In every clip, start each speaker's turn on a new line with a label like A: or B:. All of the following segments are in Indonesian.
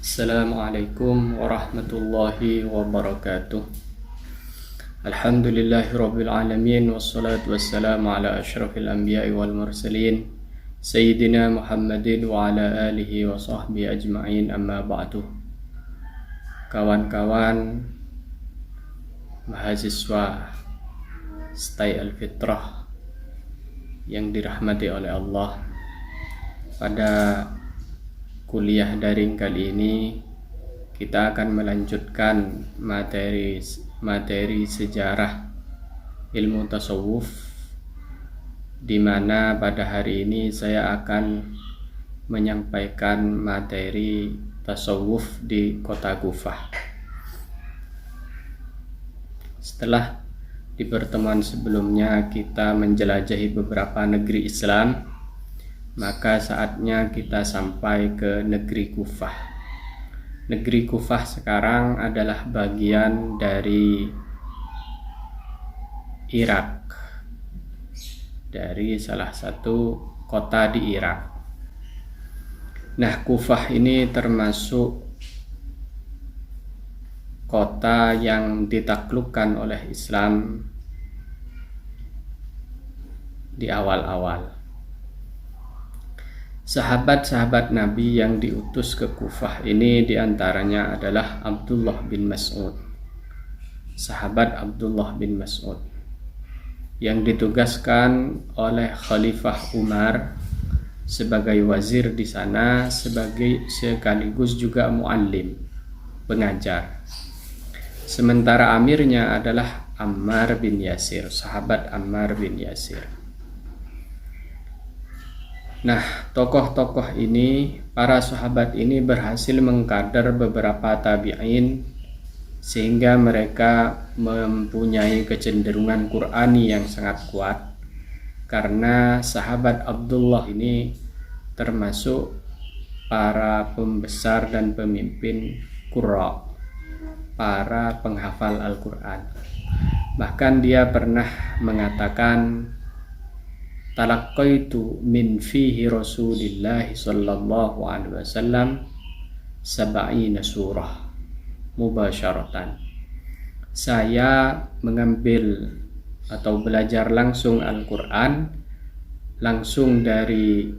A: Assalamualaikum warahmatullahi wabarakatuh. Alhamdulillahirabbil alamin wassalatu wassalamu ala asyrafil anbiya'i wal mursalin sayyidina Muhammadin wa ala alihi wa sahbihi ajma'in, amma ba'du. Kawan-kawan mahasiswa Stay Al-Fitrah yang dirahmati oleh Allah, pada kuliah daring kali ini kita akan melanjutkan materi sejarah ilmu tasawuf, di mana pada hari ini saya akan menyampaikan materi tasawuf di kota Kufah. Setelah di pertemuan sebelumnya kita menjelajahi beberapa negeri Islam, maka saatnya kita sampai ke negeri Kufah. Negeri Kufah sekarang adalah bagian dari Irak, dari salah satu kota di Irak. Nah, Kufah ini termasuk kota yang ditaklukkan oleh Islam di awal-awal. Sahabat-sahabat Nabi yang diutus ke Kufah ini diantaranya adalah Abdullah bin Mas'ud, sahabat Abdullah bin Mas'ud, yang ditugaskan oleh Khalifah Umar sebagai wazir di sana, sekaligus juga muallim, pengajar. Sementara amirnya adalah Ammar bin Yasir, sahabat Ammar bin Yasir. Nah, tokoh-tokoh ini, para sahabat ini berhasil mengkader beberapa tabi'in sehingga mereka mempunyai kecenderungan Qur'ani yang sangat kuat, karena sahabat Abdullah ini termasuk para pembesar dan pemimpin Qurra, para penghafal Al-Quran. Bahkan dia pernah mengatakan, talaqqaitu min fihi Rasulillah sallallahu alaihi wasallam sab'ina surah mubasyaratan. Saya mengambil atau belajar langsung Al-Quran,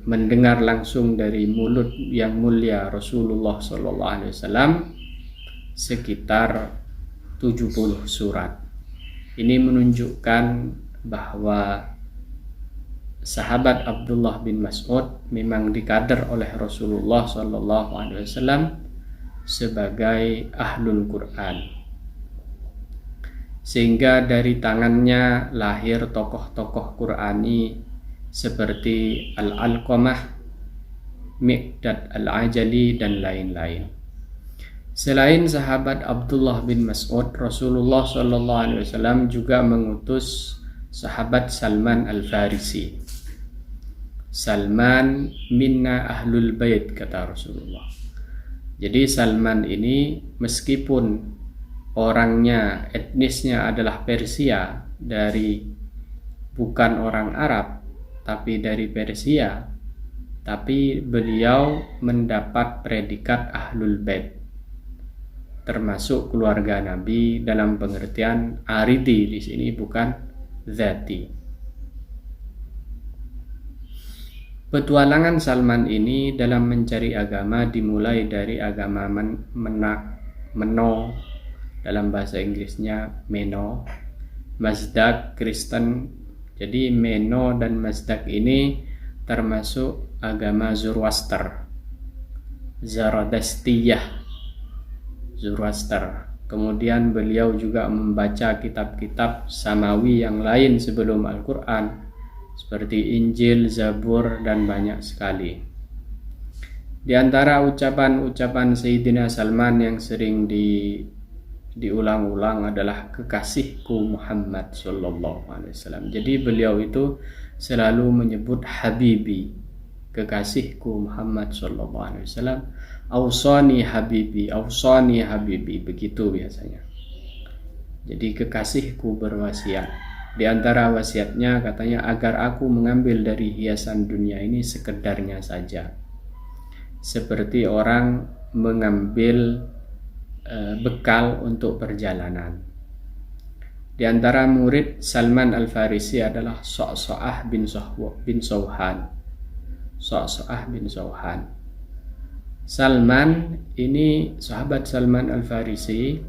A: mendengar langsung dari mulut yang mulia Rasulullah sallallahu alaihi wasallam sekitar 70 surat. Ini menunjukkan bahwa sahabat Abdullah bin Mas'ud memang dikader oleh Rasulullah SAW sebagai ahlul Quran, sehingga dari tangannya lahir tokoh-tokoh Qurani seperti Al-Alqamah, Miqdad Al-Ajali, dan lain-lain. Selain sahabat Abdullah bin Mas'ud, Rasulullah SAW juga mengutus sahabat Salman Al-Farisi. Salman minna ahlul bait, kata Rasulullah. Jadi Salman ini meskipun orangnya, etnisnya adalah Persia, bukan orang Arab tapi dari Persia, tapi beliau mendapat predikat ahlul bait, termasuk keluarga Nabi dalam pengertian aridi di sini, bukan zati. Petualangan Salman ini dalam mencari agama dimulai dari agama Meno, dalam bahasa Inggrisnya Meno, Mazdak, Kristen. Jadi Meno dan Mazdak ini termasuk agama Zoroaster, Zaradastiyah, Zoroaster. Kemudian beliau juga membaca kitab-kitab Samawi yang lain sebelum Al-Quran, seperti Injil, Zabur, dan banyak sekali. Di antara ucapan-ucapan Sayyidina Salman yang sering diulang-ulang adalah kekasihku Muhammad sallallahu alaihi wasallam. Jadi beliau itu selalu menyebut Habibi, kekasihku Muhammad sallallahu alaihi wasallam. Ausani Habibi, ausani Habibi, begitu biasanya. Jadi kekasihku berwasiat. Di antara wasiatnya katanya, agar aku mengambil dari hiasan dunia ini sekedarnya saja, seperti orang mengambil bekal untuk perjalanan. Di antara murid Salman Al-Farisi adalah Sa'sa'ah bin Sauhan. Sa'sa'ah bin Sauhan. Salman ini, sahabat Salman Al-Farisi,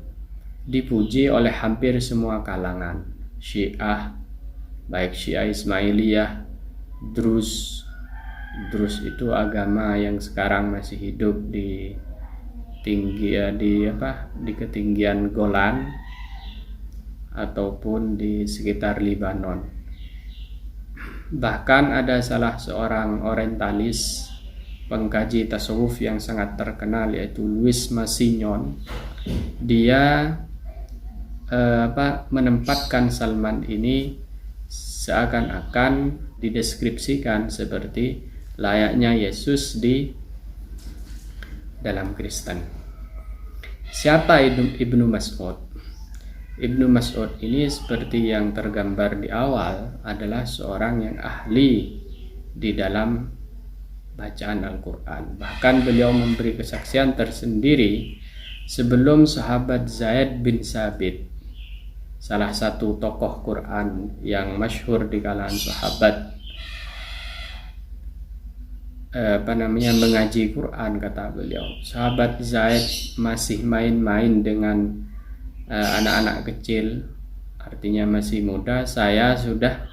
A: dipuji oleh hampir semua kalangan. Syiah, baik Syiah Ismailiyah, Druz itu agama yang sekarang masih hidup di ketinggian Golan ataupun di sekitar Libanon. Bahkan ada salah seorang orientalis pengkaji tasawuf yang sangat terkenal, yaitu Louis Massignon. Dia menempatkan Salman ini seakan-akan dideskripsikan seperti layaknya Yesus di dalam Kristen. Siapa Ibnu Mas'ud? Ibnu Mas'ud ini seperti yang tergambar di awal adalah seorang yang ahli di dalam bacaan Al-Quran. Bahkan beliau memberi kesaksian tersendiri sebelum sahabat Zaid bin Sabit, salah satu tokoh Quran yang masyhur di kalangan sahabat, mengaji Quran, kata beliau. Sahabat Zaid masih main-main dengan anak-anak kecil, artinya masih muda. Saya sudah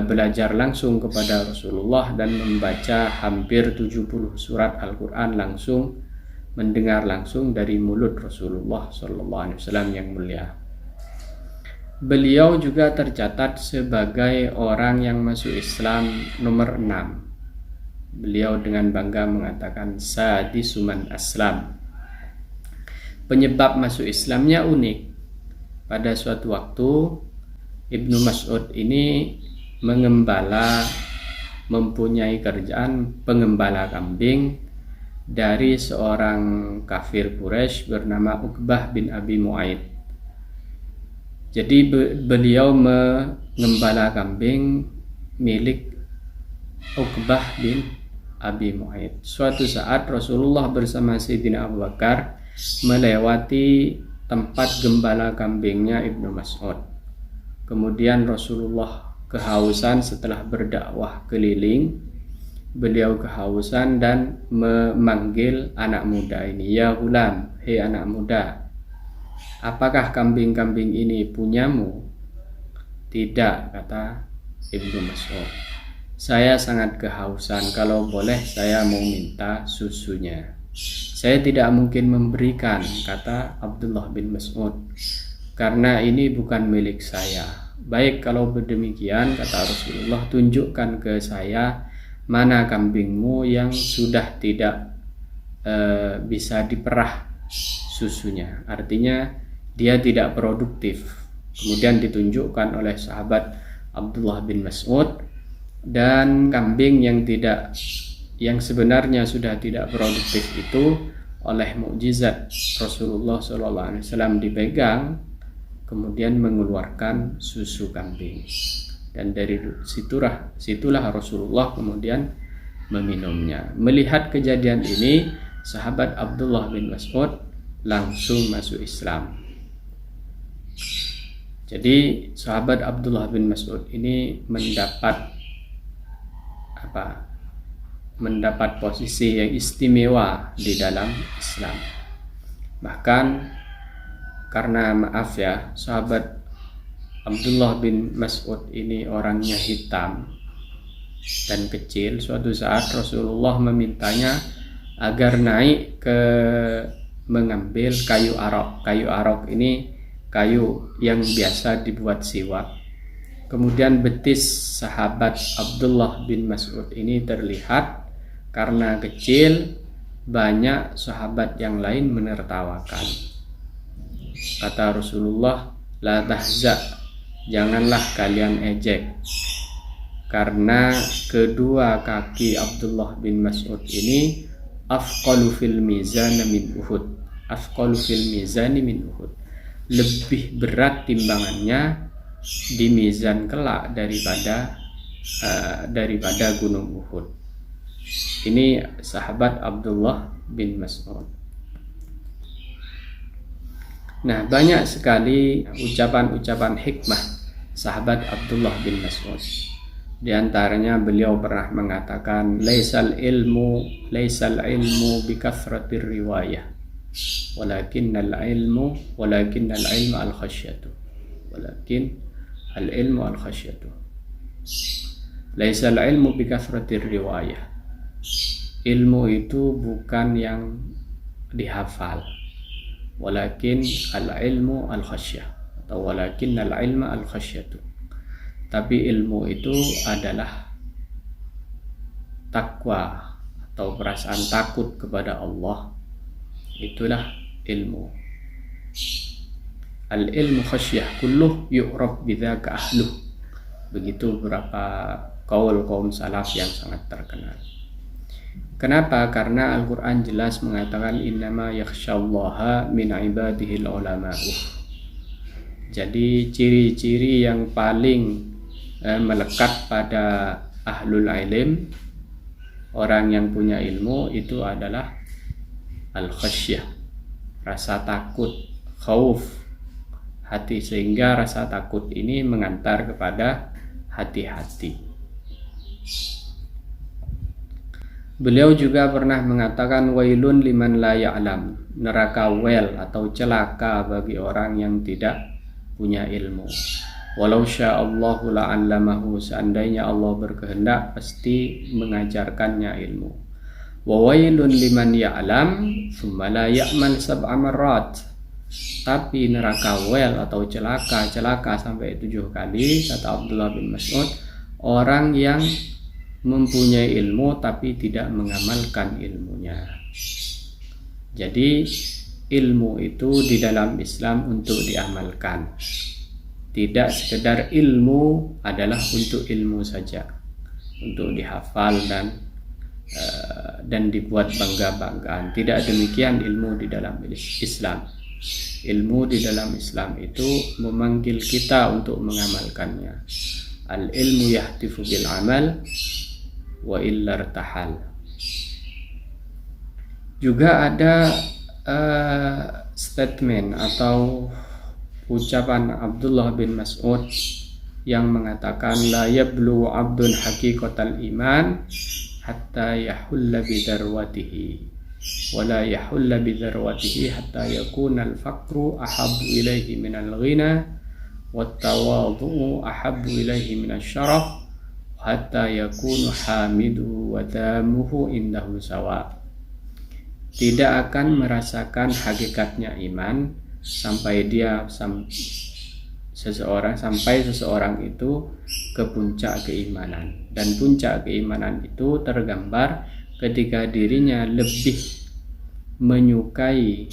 A: belajar langsung kepada Rasulullah dan membaca hampir 70 surat Al-Quran langsung, mendengar langsung dari mulut Rasulullah SAW yang mulia. Beliau juga tercatat sebagai orang yang masuk Islam nomor 6. Beliau dengan bangga mengatakan sadisuman aslam. Penyebab masuk Islamnya unik. Pada suatu waktu Ibnu Mas'ud ini mempunyai kerjaan pengembala kambing dari seorang kafir Quraisy bernama Uqbah bin Abi Mu'aid. Jadi beliau mengembala kambing milik Uqbah bin Abi Mu'aid. Suatu saat Rasulullah bersama Sayyidina Abu Bakar melewati tempat gembala kambingnya Ibnu Mas'ud. Kemudian Rasulullah kehausan setelah berdakwah keliling. Beliau kehausan dan memanggil anak muda ini, "Ya gulam, hei anak muda, apakah kambing-kambing ini punyamu?" "Tidak," kata Ibnu Mas'ud. "Saya sangat kehausan, kalau boleh saya mau minta susunya." "Saya tidak mungkin memberikan," kata Abdullah bin Mas'ud, "karena ini bukan milik saya." "Baik, kalau berdemikian," kata Rasulullah, "tunjukkan ke saya mana kambingmu yang sudah tidak bisa diperah susunya." Artinya dia tidak produktif. Kemudian ditunjukkan oleh sahabat Abdullah bin Mas'ud, dan kambing yang sebenarnya sudah tidak produktif itu oleh mukjizat Rasulullah SAW dipegang, kemudian mengeluarkan susu kambing, dan dari situlah Rasulullah kemudian meminumnya. Melihat kejadian ini, sahabat Abdullah bin Mas'ud langsung masuk Islam. Jadi sahabat Abdullah bin Mas'ud ini mendapat posisi yang istimewa di dalam Islam. Bahkan karena sahabat Abdullah bin Mas'ud ini orangnya hitam dan kecil. Suatu saat Rasulullah memintanya agar naik ke mengambil kayu arok. Kayu arok ini kayu yang biasa dibuat siwak. Kemudian betis sahabat Abdullah bin Mas'ud ini terlihat karena kecil. Banyak sahabat yang lain menertawakan. Kata Rasulullah, "La tahza, janganlah kalian ejek, karena kedua kaki Abdullah bin Mas'ud ini afqalu fil mizan min Uhud." Afqalu fil mizani min Uhud, lebih berat timbangannya di mizan kelak daripada gunung Uhud. Ini sahabat Abdullah bin Mas'ud. Nah, banyak sekali ucapan-ucapan hikmah sahabat Abdullah bin Mas'ud. Di antaranya beliau pernah mengatakan, laisal ilmu bi kathratir riwayah, walakinnal ilmu al khasyatu. Walakin al ilmu al khasyatu. Laisal ilmu bi kathratir riwayah. Ilmu itu bukan yang dihafal. Walakin al ilmu al khasyah, atau walakin al ilma al khasyatu. Tapi ilmu itu adalah takwa atau perasaan takut kepada Allah. Itulah ilmu. Al ilmu khasyah kulluh yu'raf bidzaka ahluh. Begitu beberapa kaum salaf yang sangat terkenal. Kenapa? Karena Al-Quran jelas mengatakan innama yakhsyallaha min ibadihil ulama'u. Jadi ciri-ciri yang paling melekat pada ahlul ilm, orang yang punya ilmu, itu adalah al-khasyah, rasa takut, khauf, hati, sehingga rasa takut ini mengantar kepada hati-hati. Beliau juga pernah mengatakan wailun liman la ya'lam, neraka wel atau celaka bagi orang yang tidak punya ilmu. Walau sya'allahu la'allamahu, seandainya Allah berkehendak pasti mengajarkannya ilmu. Wa wailun liman ya'lam thumma la ya'mal sab'a marrat. Tapi neraka wel atau celaka sampai 7 kali, kata Abdullah bin Mas'ud, orang yang mempunyai ilmu tapi tidak mengamalkan ilmunya. Jadi ilmu itu di dalam Islam untuk diamalkan. Tidak sekedar ilmu adalah untuk ilmu saja, untuk dihafal dan dibuat bangga-banggaan. Tidak demikian ilmu di dalam Islam. Ilmu di dalam Islam itu memanggil kita untuk mengamalkannya. Al ilmu yahtifu bil amal wa illa irtahal. Juga ada statement atau ucapan Abdullah bin Mas'ud yang mengatakan la yablu abdun haqiqatal iman hatta yahulla bidarwatihi wa la yahulla bidarwatihi hatta yakuna al-faqru ahabbu ilaihi minal ghina wat tawadhu'u ahabbu ilaihi minasy syaraf hatta yakunu hamiduhu wa damuhu indahu sawa. Tidak akan merasakan hakikatnya iman sampai seseorang itu ke puncak keimanan, dan puncak keimanan itu tergambar ketika dirinya lebih menyukai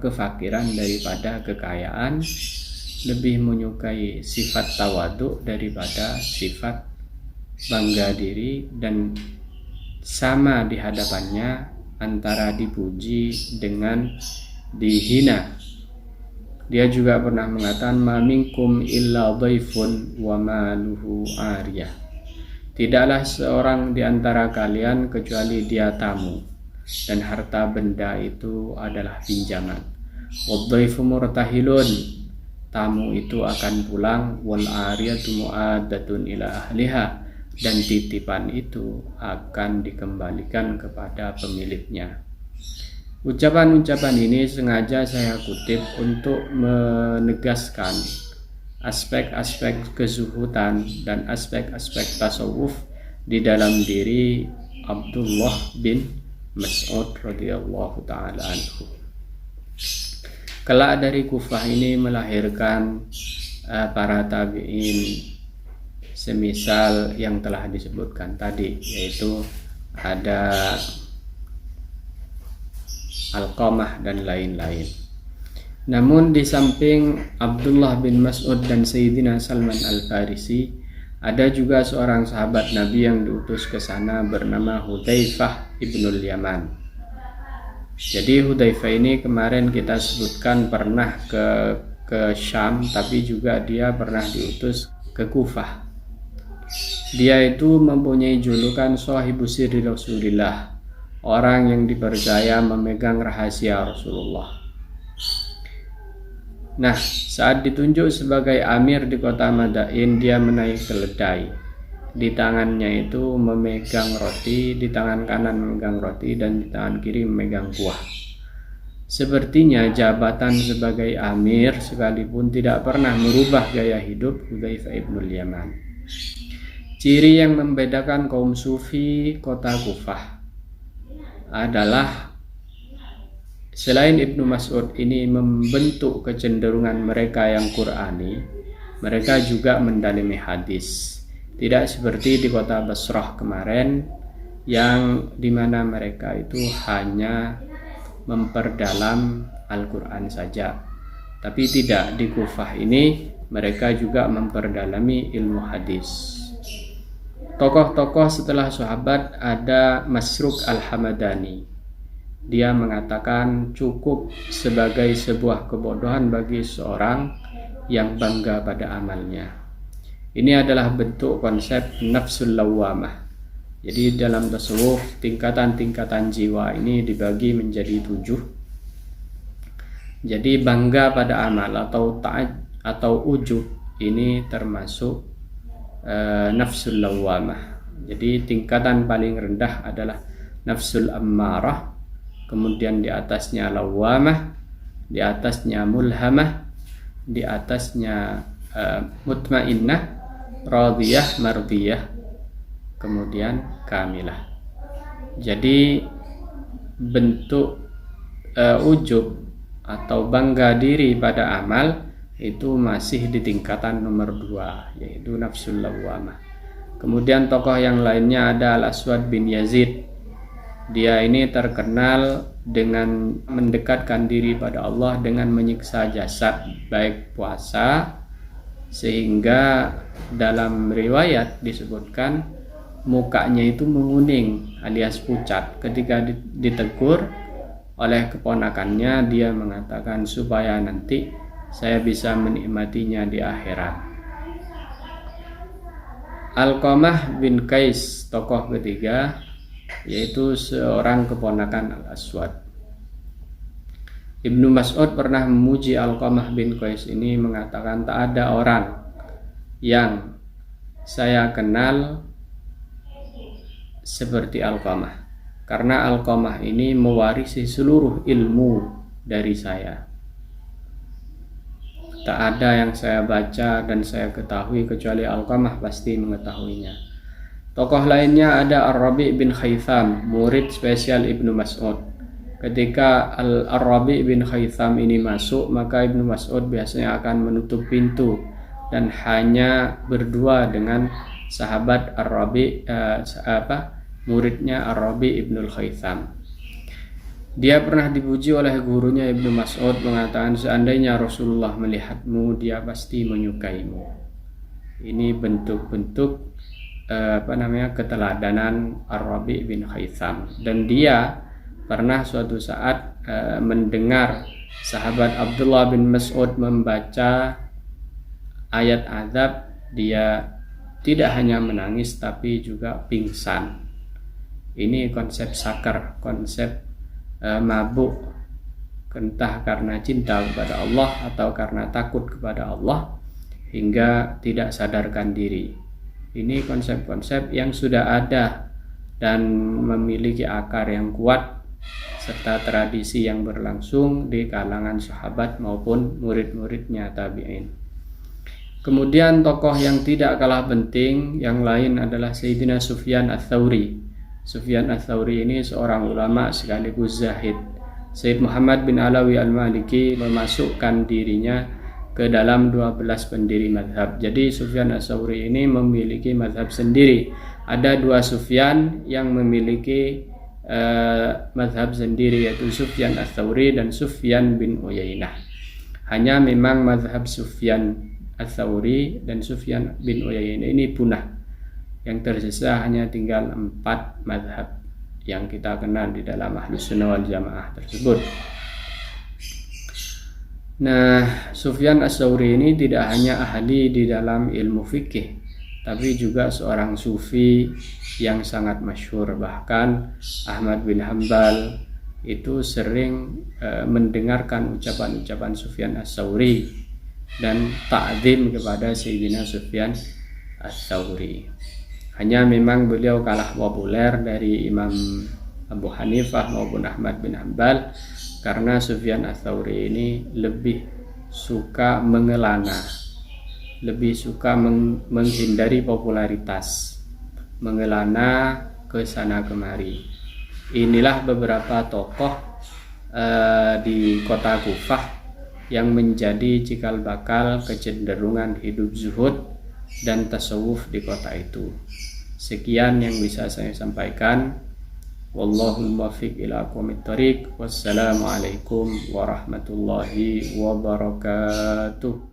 A: kefakiran daripada kekayaan, lebih menyukai sifat tawadhu daripada sifat bangga diri, dan sama di hadapannya antara dipuji dengan dihina. Dia juga pernah mengatakan ma minkum illa dhaifun wa maluhu ariyah. Tidaklah seorang di antara kalian kecuali dia tamu, dan harta benda itu adalah pinjaman. Wadhaifu murtahilun, tamu itu akan pulang. Wal ariyatu mu'addatun ila ahliha, dan titipan itu akan dikembalikan kepada pemiliknya. Ucapan-ucapan ini sengaja saya kutip untuk menegaskan aspek-aspek kezuhudan dan aspek-aspek tasawuf di dalam diri Abdullah bin Mas'ud radhiyallahu ta'ala anhu. Kelak dari Kufah ini melahirkan para tabi'in semisal yang telah disebutkan tadi, yaitu ada Alqamah dan lain-lain. Namun di samping Abdullah bin Mas'ud dan Sayyidina Salman Al-Farisi, ada juga seorang sahabat Nabi yang diutus ke sana bernama Hudzaifah ibnul Yaman. Jadi Hudzaifah ini kemarin kita sebutkan pernah ke Syam, tapi juga dia pernah diutus ke Kufah. Dia itu mempunyai julukan Shahibu Sirri Rasulillah, orang yang dipercaya memegang rahasia Rasulullah. Nah, saat ditunjuk sebagai amir di kota Madain, dia menaik keledai. Di tangannya itu memegang roti, di tangan kanan memegang roti, dan di tangan kiri memegang buah. Sepertinya jabatan sebagai amir sekalipun tidak pernah merubah gaya hidup Hudzaifah ibnul Yaman. Ciri yang membedakan kaum sufi kota Kufah adalah selain Ibnu Mas'ud ini membentuk kecenderungan mereka yang Qur'ani, mereka juga mendalimi hadis. Tidak seperti di kota Basrah kemarin yang dimana mereka itu hanya memperdalam Al-Quran saja. Tapi tidak, di Kufah ini mereka juga memperdalami ilmu hadis. Tokoh-tokoh setelah sahabat ada Masruq Al-Hamadani. Dia mengatakan cukup sebagai sebuah kebodohan bagi seorang yang bangga pada amalnya. Ini adalah bentuk konsep nafsul lawamah. Jadi dalam tasawuf tingkatan-tingkatan jiwa ini dibagi menjadi 7. Jadi bangga pada amal atau ujub ini termasuk nafsul lawamah. Jadi tingkatan paling rendah adalah nafsul ammarah, kemudian di atasnya lawamah, di atasnya mulhamah, di atasnya mutmainnah, radiyah, mardiyah, kemudian kamilah. Jadi bentuk ujub atau bangga diri pada amal itu masih di tingkatan nomor 2, yaitu nafsul lawamah. Kemudian tokoh yang lainnya ada Al-Aswad bin Yazid. Dia ini terkenal dengan mendekatkan diri pada Allah dengan menyiksa jasad, baik puasa, sehingga dalam riwayat disebutkan mukanya itu menguning alias pucat. Ketika ditegur oleh keponakannya, dia mengatakan supaya nanti saya bisa menikmatinya di akhirat. Alqamah bin Qais, tokoh ketiga, yaitu seorang keponakan Al-Aswad. Ibnu Mas'ud pernah memuji Alqamah bin Qais ini, mengatakan tak ada orang yang saya kenal seperti Alqamah, karena Alqamah ini mewarisi seluruh ilmu dari saya. Tak ada yang saya baca dan saya ketahui kecuali Alqamah pasti mengetahuinya. Tokoh lainnya ada Ar-Rabi' bin Khaytham, murid spesial Ibnu Mas'ud. Ketika Ar-Rabi' bin Khaytham ini masuk, maka Ibnu Mas'ud biasanya akan menutup pintu dan hanya berdua dengan sahabat Ar-Rabi', muridnya Ar-Rabi' ibnul Khaytham. Dia pernah dipuji oleh gurunya Ibnu Mas'ud, mengatakan seandainya Rasulullah melihatmu, dia pasti menyukaimu. Ini bentuk-bentuk keteladanan Ar-Rabi' bin Khaytham. Dan dia pernah suatu saat mendengar sahabat Abdullah bin Mas'ud membaca ayat azab. Dia tidak hanya menangis tapi juga pingsan. Ini konsep sakar, konsep mabuk, entah karena cinta kepada Allah atau karena takut kepada Allah hingga tidak sadarkan diri. Ini konsep-konsep yang sudah ada dan memiliki akar yang kuat serta tradisi yang berlangsung di kalangan sahabat maupun murid-muridnya tabi'in. Kemudian tokoh yang tidak kalah penting yang lain adalah Sayyidina Sufyan Ats-Tsauri. Sufyan Ats-Tsauri ini seorang ulama sekaligus zahid. Sayyid Muhammad bin Alawi Al-Maliki memasukkan dirinya ke dalam 12 pendiri mazhab. Jadi Sufyan Ats-Tsauri ini memiliki mazhab sendiri. Ada 2 Sufyan yang memiliki mazhab sendiri, yaitu Sufyan Ats-Tsauri dan Sufyan bin Uyainah. Hanya memang mazhab Sufyan Ats-Tsauri dan Sufyan bin Uyainah ini punah. Yang tersisa hanya tinggal 4 mazhab yang kita kenal di dalam Ahlus Sunnah wal Jamaah tersebut. Nah, Sufyan Ats-Tsauri ini tidak hanya ahli di dalam ilmu fikih, tapi juga seorang sufi yang sangat masyhur. Bahkan Ahmad bin Hambal itu sering mendengarkan ucapan-ucapan Sufyan Ats-Tsauri dan ta'zim kepada Sayyidina Sufyan Ats-Tsauri. Hanya memang beliau kalah populer dari Imam Abu Hanifah maupun Ahmad bin Hambal karena Sufyan Ats-Tsauri ini lebih suka mengelana, lebih suka menghindari popularitas, mengelana ke sana kemari. Inilah beberapa tokoh di kota Kufah yang menjadi cikal bakal kecenderungan hidup zuhud dan tasawuf di kota itu. Sekian yang bisa saya sampaikan. Wallahul muwaffiq ila aqwamit thoriq. Wassalamualaikum warahmatullahi wabarakatuh.